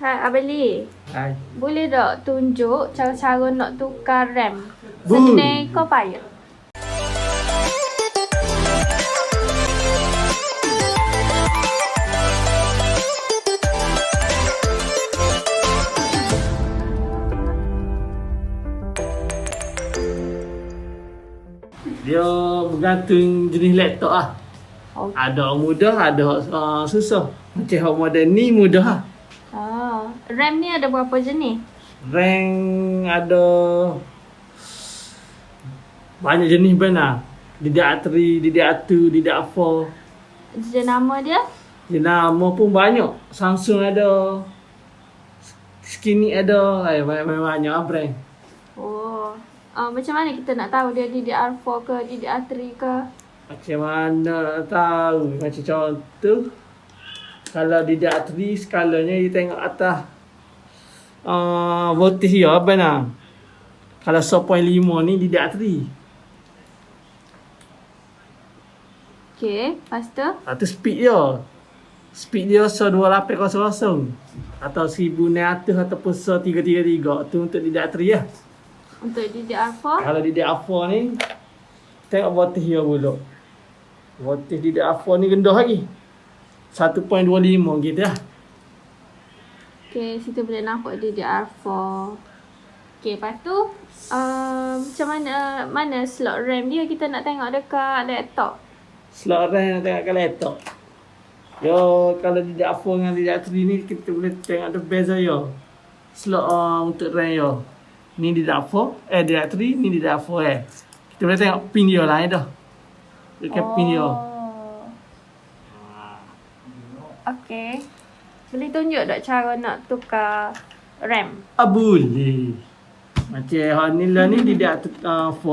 Hai Abeli, Hai. boleh tak tunjuk cara-cara nak tukar RAM? Boleh. Senang ke payah? Dia bergantung jenis laptop lah. Oh. Ada mudah, ada susah. Macam hak model ni mudah lah. RAM ni ada berapa jenis? Rank ada banyak jenis benar. DDR3, DDR2, DDR4. Jenama dia? Nama pun banyak. Samsung ada. Skinny ada. Banyak lah brand. Oh. Macam mana kita nak tahu dia DDR4 ke DDR3 ke? Macam mana nak tahu? Macam contoh, kalau DDR3 skalanya dia tengok atas voltage dia apa nak? Kalau 1.5 ni DDR3. Okay, lepas tu? Lepas tu speed dia. Speed dia 12800 atau 1600 ataupun 1333. Tu untuk DDR3 lah. Untuk DDR4? Kalau DDR4 ni tengok voltage dia pula. Voltage DDR4 ni rendah lagi. 1.25 gitu lah. Okay, situ boleh nampak DDR4. Okay, lepas tu macam mana slot RAM dia kita nak tengok dekat laptop? Slot RAM nak tengok kat laptop. Yo, kalau DDR4 dengan DDR3 ni kita boleh tengok ada beza yo. Slot untuk RAM yo. Ni DDR4, DDR3, ni DDR4 Kita boleh tengok pin dia lah dah. Dekat pin dia. Okay. Boleh tunjuk tak cara nak tukar RAM? Boleh. Macam hal ni lah ni DDR4.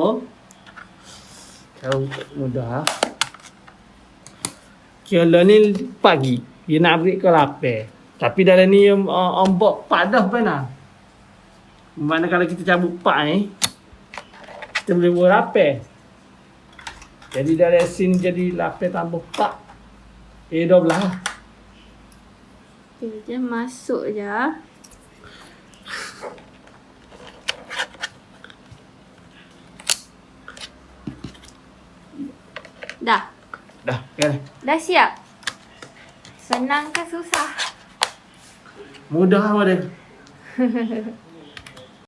Tahu mudah. Kira ni pagi. Dia nak break ke 8. Tapi dalam ni on-board 4 dah benar. Mana kalau kita cabut 4 ni, kita boleh buat 8. Jadi dari sini jadi 8 tambah 4. 12 lah. Okay, je masuk je. Dah. Dah, kan? Dah siap? Senang ke susah? Mudah lah dia.